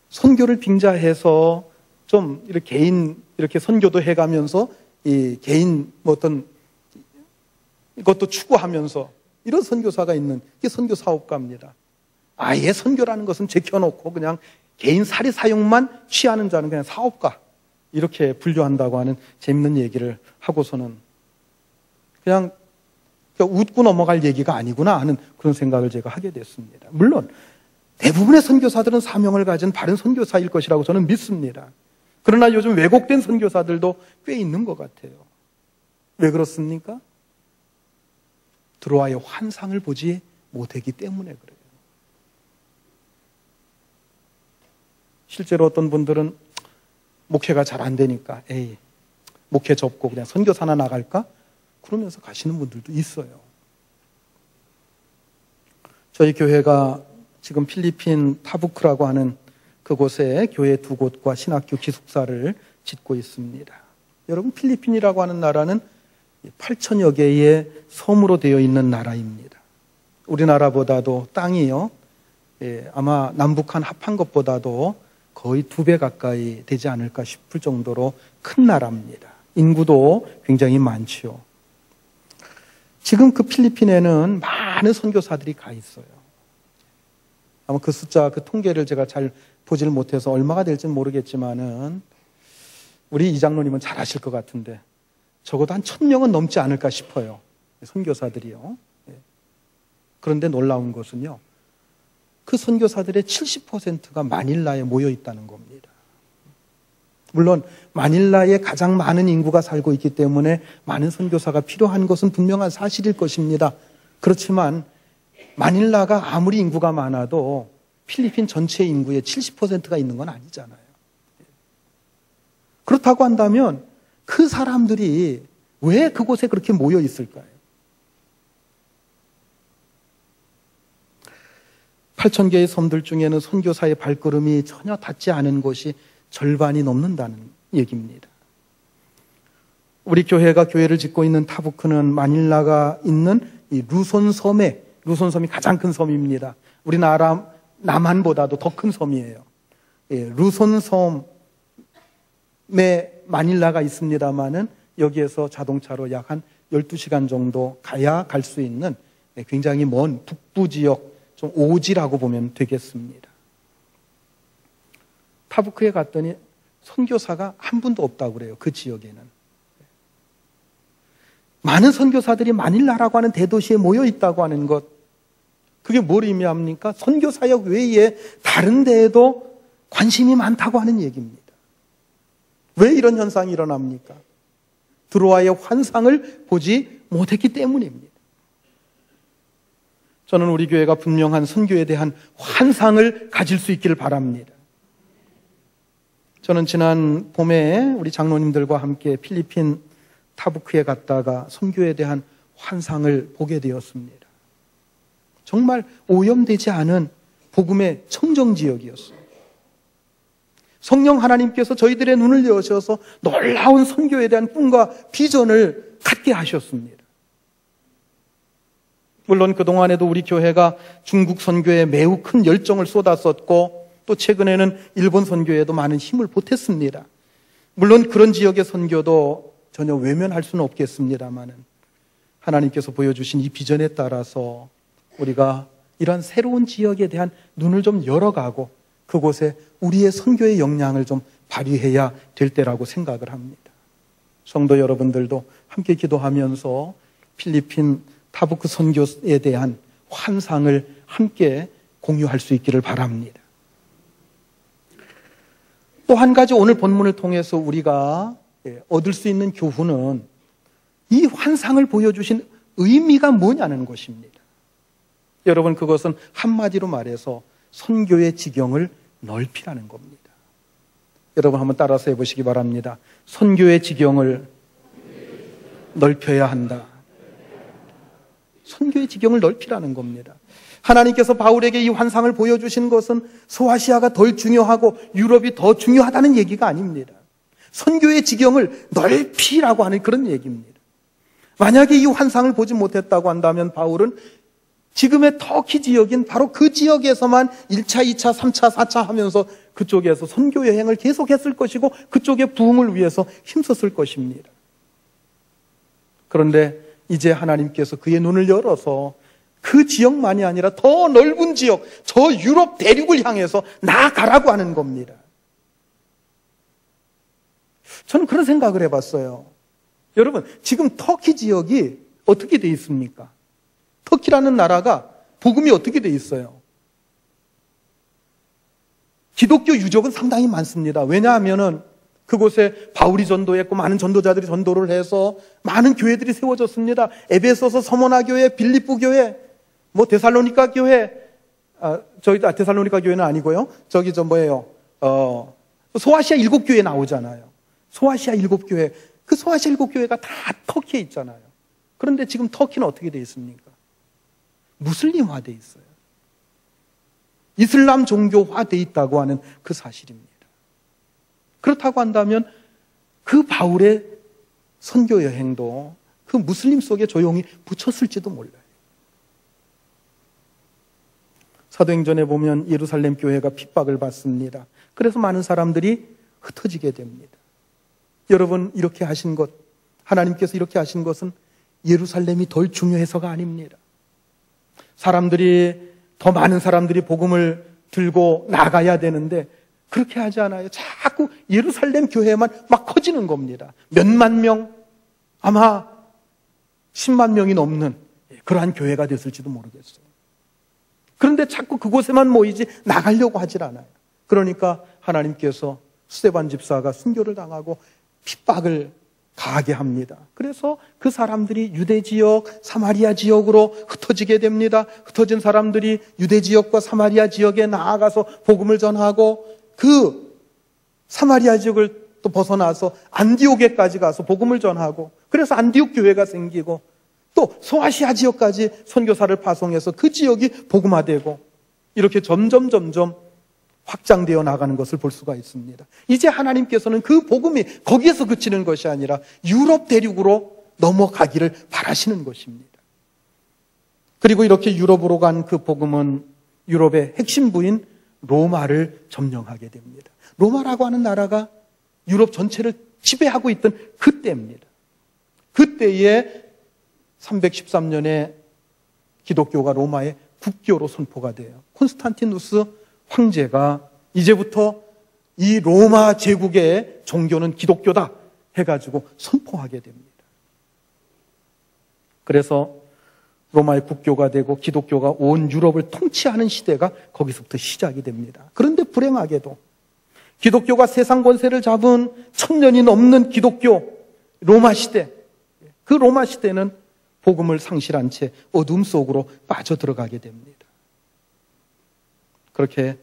선교를 빙자해서 좀 이렇게 개인 이렇게 선교도 해가면서 이 개인 뭐 어떤 이것도 추구하면서 이런 선교사가 있는 게 선교 사업가입니다. 아예 선교라는 것은 제껴놓고 그냥 개인 사리 사용만 취하는 자는 그냥 사업가 이렇게 분류한다고 하는 재밌는 얘기를 하고서는 그냥 웃고 넘어갈 얘기가 아니구나 하는 그런 생각을 제가 하게 됐습니다. 물론 대부분의 선교사들은 사명을 가진 바른 선교사일 것이라고 저는 믿습니다. 그러나 요즘 왜곡된 선교사들도 꽤 있는 것 같아요. 왜 그렇습니까? 드로아의 환상을 보지 못했기 때문에 그래요. 실제로 어떤 분들은 목회가 잘 안 되니까 에이, 목회 접고 그냥 선교사나 나갈까? 그러면서 가시는 분들도 있어요. 저희 교회가 지금 필리핀 타부크라고 하는 그곳에 교회 2곳과 신학교 기숙사를 짓고 있습니다. 여러분, 필리핀이라고 하는 나라는 8천여 개의 섬으로 되어 있는 나라입니다. 우리나라보다도 땅이요, 아마 남북한 합한 것보다도 거의 2배 가까이 되지 않을까 싶을 정도로 큰 나라입니다. 인구도 굉장히 많지요. 지금 그 필리핀에는 많은 선교사들이 가 있어요. 아마 그 숫자, 그 통계를 제가 잘 보질 못해서 얼마가 될지는 모르겠지만은 우리 이장로님은 잘 아실 것 같은데 적어도 한 1,000명은 넘지 않을까 싶어요. 선교사들이요. 그런데 놀라운 것은요, 그 선교사들의 70%가 마닐라에 모여 있다는 겁니다. 물론 마닐라에 가장 많은 인구가 살고 있기 때문에 많은 선교사가 필요한 것은 분명한 사실일 것입니다. 그렇지만 마닐라가 아무리 인구가 많아도 필리핀 전체 인구의 70%가 있는 건 아니잖아요. 그렇다고 한다면 그 사람들이 왜 그곳에 그렇게 모여 있을까요? 8,000개의 섬들 중에는 선교사의 발걸음이 전혀 닿지 않은 곳이 절반이 넘는다는 얘기입니다. 우리 교회가 교회를 짓고 있는 타부크는 마닐라가 있는 이 루손 섬이 가장 큰 섬입니다. 우리나라 남한보다도 더 큰 섬이에요. 루손 섬에 마닐라가 있습니다만은 여기에서 자동차로 약 한 12시간 정도 가야 갈 수 있는 굉장히 먼 북부 지역, 좀 오지라고 보면 되겠습니다. 타부크에 갔더니 선교사가 한 분도 없다고 그래요. 그 지역에는. 많은 선교사들이 마닐라라고 하는 대도시에 모여 있다고 하는 것, 그게 뭘 의미합니까? 선교사역 외에 다른 데에도 관심이 많다고 하는 얘기입니다. 왜 이런 현상이 일어납니까? 드로아의 환상을 보지 못했기 때문입니다. 저는 우리 교회가 분명한 선교에 대한 환상을 가질 수 있기를 바랍니다. 저는 지난 봄에 우리 장로님들과 함께 필리핀 타부크에 갔다가 선교에 대한 환상을 보게 되었습니다. 정말 오염되지 않은 복음의 청정지역이었어요. 성령 하나님께서 저희들의 눈을 여셔서 놀라운 선교에 대한 꿈과 비전을 갖게 하셨습니다. 물론 그동안에도 우리 교회가 중국 선교에 매우 큰 열정을 쏟았었고 또 최근에는 일본 선교에도 많은 힘을 보탰습니다. 물론 그런 지역의 선교도 전혀 외면할 수는 없겠습니다만은 하나님께서 보여주신 이 비전에 따라서 우리가 이런 새로운 지역에 대한 눈을 좀 열어가고 그곳에 우리의 선교의 역량을 좀 발휘해야 될 때라고 생각을 합니다. 성도 여러분들도 함께 기도하면서 필리핀 타부크 선교에 대한 환상을 함께 공유할 수 있기를 바랍니다. 또 한 가지 오늘 본문을 통해서 우리가 얻을 수 있는 교훈은 이 환상을 보여주신 의미가 뭐냐는 것입니다. 여러분, 그것은 한마디로 말해서 선교의 지경을 넓히라는 겁니다. 여러분 한번 따라서 해보시기 바랍니다. 선교의 지경을 넓혀야 한다. 선교의 지경을 넓히라는 겁니다. 하나님께서 바울에게 이 환상을 보여주신 것은 소아시아가 덜 중요하고 유럽이 더 중요하다는 얘기가 아닙니다. 선교의 지경을 넓히라고 하는 그런 얘기입니다. 만약에 이 환상을 보지 못했다고 한다면 바울은 지금의 터키 지역인 바로 그 지역에서만 1차, 2차, 3차, 4차 하면서 그쪽에서 선교 여행을 계속했을 것이고 그쪽의 부흥을 위해서 힘썼을 것입니다. 그런데 이제 하나님께서 그의 눈을 열어서 그 지역만이 아니라 더 넓은 지역, 저 유럽 대륙을 향해서 나아가라고 하는 겁니다. 저는 그런 생각을 해봤어요. 여러분, 지금 터키 지역이 어떻게 돼 있습니까? 터키라는 나라가 복음이 어떻게 돼 있어요? 기독교 유적은 상당히 많습니다. 왜냐하면은 그곳에 바울이 전도했고 많은 전도자들이 전도를 해서 많은 교회들이 세워졌습니다. 에베소서 서머나 교회, 빌립보 교회, 데살로니가 교회, 데살로니가 교회는 아니고요. 소아시아 7교회 나오잖아요. 소아시아 7교회. 그 소아시아 7교회가 다 터키에 있잖아요. 그런데 지금 터키는 어떻게 되어 있습니까? 무슬림화 되어 있어요. 이슬람 종교화 되어 있다고 하는 그 사실입니다. 그렇다고 한다면 그 바울의 선교 여행도 그 무슬림 속에 조용히 묻혔을지도 몰라요. 사도행전에 보면 예루살렘 교회가 핍박을 받습니다. 그래서 많은 사람들이 흩어지게 됩니다. 여러분, 이렇게 하신 것, 하나님께서 이렇게 하신 것은 예루살렘이 덜 중요해서가 아닙니다. 더 많은 사람들이 복음을 들고 나가야 되는데 그렇게 하지 않아요. 자꾸 예루살렘 교회만 막 커지는 겁니다. 몇만 명, 아마 10만 명이 넘는 그러한 교회가 됐을지도 모르겠어요. 그런데 자꾸 그곳에만 모이지 나가려고 하질 않아요. 그러니까 하나님께서 스데반 집사가 순교를 당하고 핍박을 가하게 합니다. 그래서 그 사람들이 유대 지역, 사마리아 지역으로 흩어지게 됩니다. 흩어진 사람들이 유대 지역과 사마리아 지역에 나아가서 복음을 전하고 그 사마리아 지역을 또 벗어나서 안디옥에까지 가서 복음을 전하고 그래서 안디옥 교회가 생기고 또 소아시아 지역까지 선교사를 파송해서 그 지역이 복음화되고 이렇게 점점 확장되어 나가는 것을 볼 수가 있습니다. 이제 하나님께서는 그 복음이 거기에서 그치는 것이 아니라 유럽 대륙으로 넘어가기를 바라시는 것입니다. 그리고 이렇게 유럽으로 간 그 복음은 유럽의 핵심 부인 로마를 점령하게 됩니다. 로마라고 하는 나라가 유럽 전체를 지배하고 있던 그때입니다. 그때에 313년에 기독교가 로마의 국교로 선포가 돼요. 콘스탄티누스 황제가 이제부터 이 로마 제국의 종교는 기독교다 해가지고 선포하게 됩니다. 그래서 로마의 국교가 되고 기독교가 온 유럽을 통치하는 시대가 거기서부터 시작이 됩니다. 그런데 불행하게도 기독교가 세상 권세를 잡은 1000년이 넘는 기독교 로마 시대, 그 로마 시대는 복음을 상실한 채 어둠 속으로 빠져들어가게 됩니다. 그렇게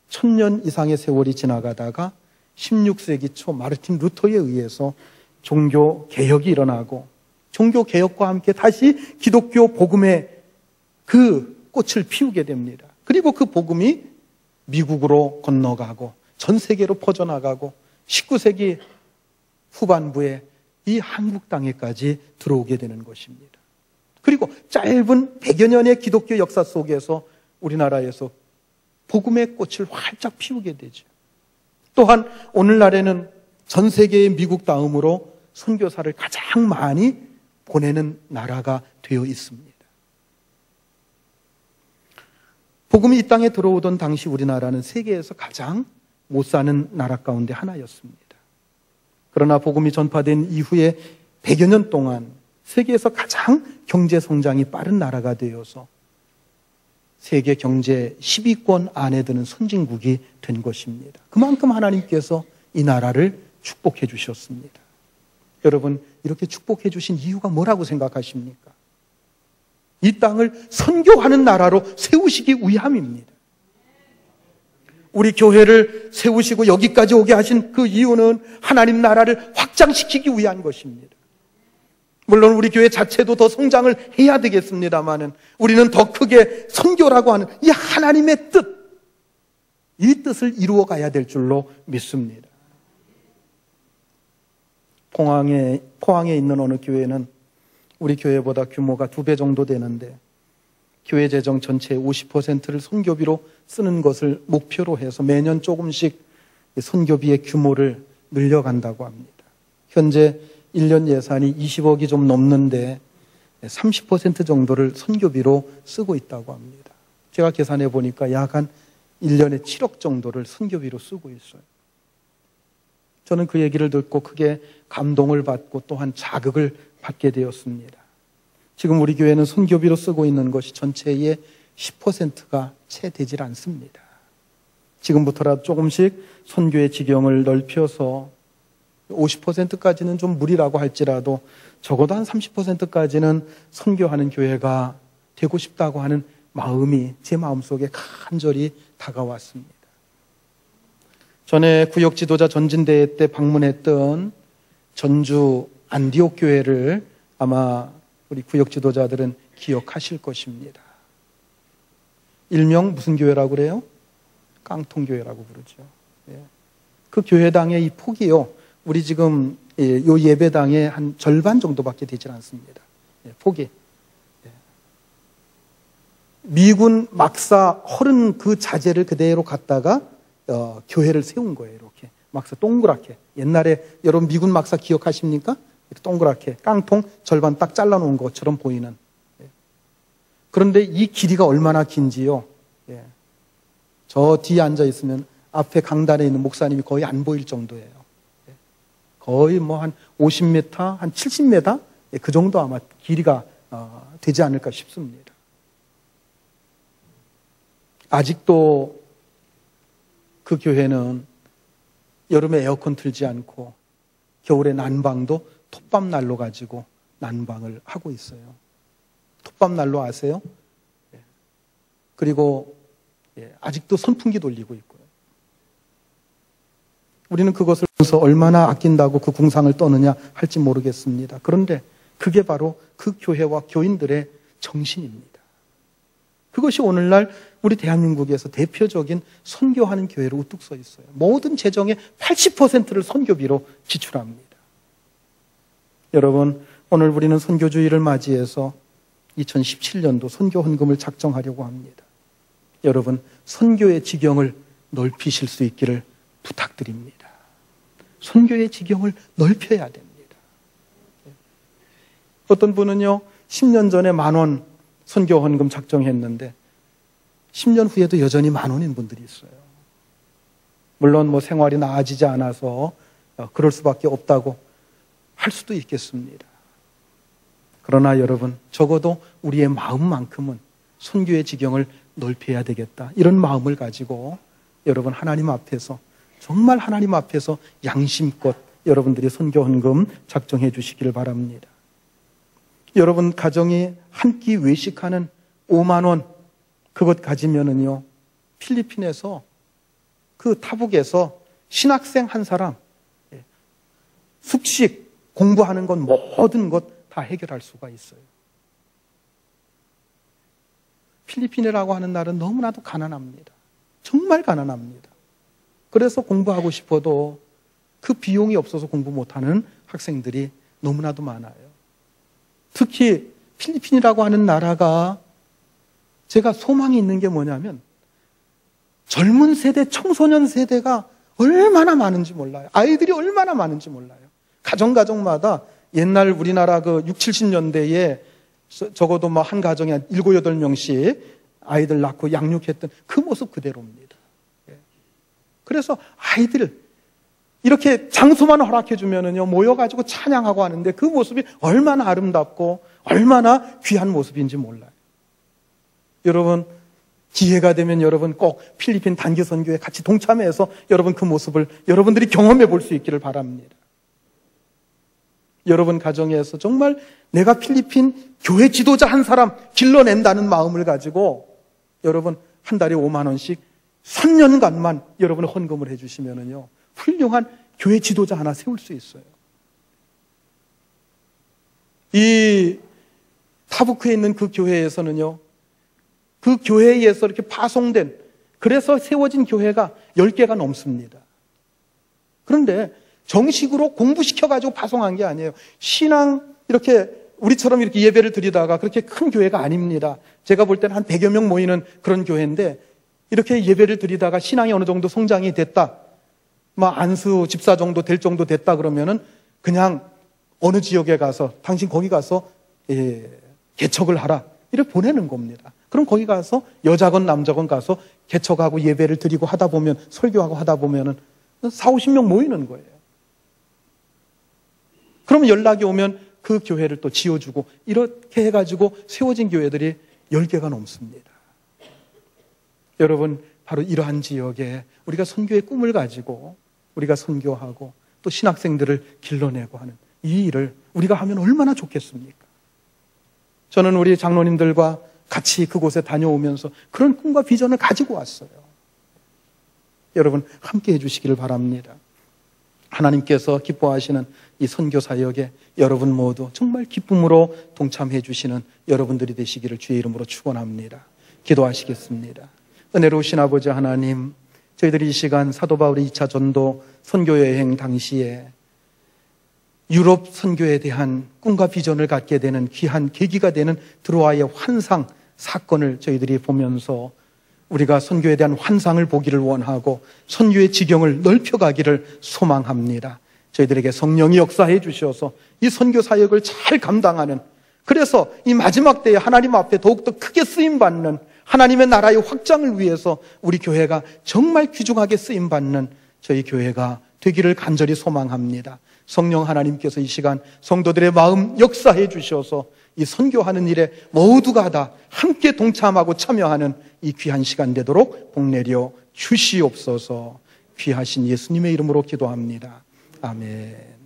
1000년 이상의 세월이 지나가다가 16세기 초 마르틴 루터에 의해서 종교 개혁이 일어나고 종교 개혁과 함께 다시 기독교 복음의 그 꽃을 피우게 됩니다. 그리고 그 복음이 미국으로 건너가고 전 세계로 퍼져나가고 19세기 후반부에 이 한국 땅에까지 들어오게 되는 것입니다. 그리고 짧은 100여 년의 기독교 역사 속에서 우리나라에서 복음의 꽃을 활짝 피우게 되죠. 또한 오늘날에는 전 세계의 미국 다음으로 선교사를 가장 많이 보내는 나라가 되어 있습니다. 복음이 이 땅에 들어오던 당시 우리나라는 세계에서 가장 못 사는 나라 가운데 하나였습니다. 그러나 복음이 전파된 이후에 100여 년 동안 세계에서 가장 경제 성장이 빠른 나라가 되어서 세계 경제 10위권 안에 드는 선진국이 된 것입니다. 그만큼 하나님께서 이 나라를 축복해 주셨습니다. 여러분, 이렇게 축복해 주신 이유가 뭐라고 생각하십니까? 이 땅을 선교하는 나라로 세우시기 위함입니다. 우리 교회를 세우시고 여기까지 오게 하신 그 이유는 하나님 나라를 확장시키기 위한 것입니다. 물론 우리 교회 자체도 더 성장을 해야 되겠습니다만은 우리는 더 크게 선교라고 하는 이 하나님의 뜻, 이 뜻을 이루어 가야 될 줄로 믿습니다. 포항에 있는 어느 교회는 우리 교회보다 규모가 2배 정도 되는데 교회 재정 전체의 50%를 선교비로 쓰는 것을 목표로 해서 매년 조금씩 선교비의 규모를 늘려간다고 합니다. 현재 1년 예산이 20억이 좀 넘는데 30% 정도를 선교비로 쓰고 있다고 합니다. 제가 계산해 보니까 약 한 1년에 7억 정도를 선교비로 쓰고 있어요. 저는 그 얘기를 듣고 크게 감동을 받고 또한 자극을 받게 되었습니다. 지금 우리 교회는 선교비로 쓰고 있는 것이 전체의 10%가 채 되질 않습니다. 지금부터라도 조금씩 선교의 지경을 넓혀서 50%까지는 좀 무리라고 할지라도 적어도 한 30%까지는 선교하는 교회가 되고 싶다고 하는 마음이 제 마음속에 간절히 다가왔습니다. 전에 구역 지도자 전진대회 때 방문했던 전주 안디옥 교회를 아마 우리 구역 지도자들은 기억하실 것입니다. 일명 무슨 교회라고 그래요? 깡통교회라고 부르죠. 그 교회당의 이 폭이요, 우리 지금 요 예배당의 한 절반 정도밖에 되질 않습니다. 폭이. 미군 막사 허른 그 자재를 그대로 갖다가 교회를 세운 거예요. 이렇게 막사 동그랗게. 옛날에 여러분 미군 막사 기억하십니까? 이렇게 동그랗게 깡통 절반 딱 잘라놓은 것처럼 보이는. 그런데 이 길이가 얼마나 긴지요. 저 뒤에 앉아 있으면 앞에 강단에 있는 목사님이 거의 안 보일 정도예요. 거의 뭐 한 50m, 한 70m? 그 정도 아마 길이가 되지 않을까 싶습니다. 아직도 그 교회는 여름에 에어컨 틀지 않고 겨울에 난방도 톱밥 난로 가지고 난방을 하고 있어요. 톱밥 난로 아세요? 그리고 아직도 선풍기 돌리고 있고요. 우리는 그것을 보면서 얼마나 아낀다고 그 궁상을 떠느냐 할지 모르겠습니다. 그런데 그게 바로 그 교회와 교인들의 정신입니다. 그것이 오늘날 우리 대한민국에서 대표적인 선교하는 교회로 우뚝 서 있어요. 모든 재정의 80%를 선교비로 지출합니다. 여러분, 오늘 우리는 선교주의를 맞이해서 2017년도 선교 헌금을 작정하려고 합니다. 여러분, 선교의 지경을 넓히실 수 있기를 부탁드립니다. 선교의 지경을 넓혀야 됩니다. 어떤 분은요, 10년 전에 10,000원 선교 헌금 작정했는데 10년 후에도 여전히 10,000원인 분들이 있어요. 물론 뭐 생활이 나아지지 않아서 그럴 수밖에 없다고 할 수도 있겠습니다. 그러나 여러분, 적어도 우리의 마음만큼은 선교의 지경을 넓혀야 되겠다, 이런 마음을 가지고 여러분 하나님 앞에서, 정말 하나님 앞에서 양심껏 여러분들이 선교 헌금 작정해 주시기를 바랍니다. 여러분 가정이 한 끼 외식하는 5만 원 그것 가지면은요, 필리핀에서 그 타북에서 신학생 한 사람 숙식 공부하는 건 모든 것 다 해결할 수가 있어요. 필리핀이라고 하는 나라는 너무나도 가난합니다. 정말 가난합니다. 그래서 공부하고 싶어도 그 비용이 없어서 공부 못하는 학생들이 너무나도 많아요. 특히 필리핀이라고 하는 나라가 제가 소망이 있는 게 뭐냐면 젊은 세대, 청소년 세대가 얼마나 많은지 몰라요. 아이들이 얼마나 많은지 몰라요. 가정마다 옛날 우리나라 그 60, 70년대에 적어도 뭐 한 가정에 한 7, 8명씩 아이들 낳고 양육했던 그 모습 그대로입니다. 그래서 아이들 이렇게 장소만 허락해 주면은요, 모여가지고 찬양하고 하는데 그 모습이 얼마나 아름답고 얼마나 귀한 모습인지 몰라요. 여러분, 기회가 되면 여러분 꼭 필리핀 단기 선교에 같이 동참해서 여러분 그 모습을 여러분들이 경험해 볼 수 있기를 바랍니다. 여러분 가정에서 정말 내가 필리핀 교회 지도자 한 사람 길러낸다는 마음을 가지고 여러분 한 달에 5만 원씩 3년간만 여러분 헌금을 해주시면은요, 훌륭한 교회 지도자 하나 세울 수 있어요. 이 타부크에 있는 그 교회에서는요, 그 교회에서 이렇게 파송된, 그래서 세워진 교회가 10개가 넘습니다. 그런데 정식으로 공부시켜가지고 파송한 게 아니에요. 신앙, 이렇게 우리처럼 이렇게 예배를 드리다가 그렇게 큰 교회가 아닙니다. 제가 볼 때는 한 100여 명 모이는 그런 교회인데, 이렇게 예배를 드리다가 신앙이 어느 정도 성장이 됐다, 막 안수 집사 정도 될 정도 됐다 그러면은 그냥 어느 지역에 가서 당신 거기 가서 개척을 하라, 이렇게 보내는 겁니다. 그럼 거기 가서 여자건 남자건 가서 개척하고 예배를 드리고 하다 보면, 설교하고 하다 보면은 4, 50명 모이는 거예요. 그러면 연락이 오면 그 교회를 또 지어주고, 이렇게 해가지고 세워진 교회들이 10개가 넘습니다. 여러분, 바로 이러한 지역에 우리가 선교의 꿈을 가지고 우리가 선교하고 또 신학생들을 길러내고 하는 이 일을 우리가 하면 얼마나 좋겠습니까? 저는 우리 장로님들과 같이 그곳에 다녀오면서 그런 꿈과 비전을 가지고 왔어요. 여러분 함께 해주시기를 바랍니다. 하나님께서 기뻐하시는 이 선교 사역에 여러분 모두 정말 기쁨으로 동참해 주시는 여러분들이 되시기를 주의 이름으로 축원합니다. 기도하시겠습니다. 은혜로우신 아버지 하나님, 저희들이 이 시간 사도 바울의 2차 전도 선교 여행 당시에 유럽 선교에 대한 꿈과 비전을 갖게 되는 귀한 계기가 되는 드로아의 환상 사건을 저희들이 보면서 우리가 선교에 대한 환상을 보기를 원하고 선교의 지경을 넓혀가기를 소망합니다. 저희들에게 성령이 역사해 주셔서 이 선교 사역을 잘 감당하는, 그래서 이 마지막 때에 하나님 앞에 더욱더 크게 쓰임받는 하나님의 나라의 확장을 위해서 우리 교회가 정말 귀중하게 쓰임받는 저희 교회가 되기를 간절히 소망합니다. 성령 하나님께서 이 시간 성도들의 마음 역사해 주셔서 이 선교하는 일에 모두가 다 함께 동참하고 참여하는 이 귀한 시간 되도록 복내려 주시옵소서. 귀하신 예수님의 이름으로 기도합니다. 아멘.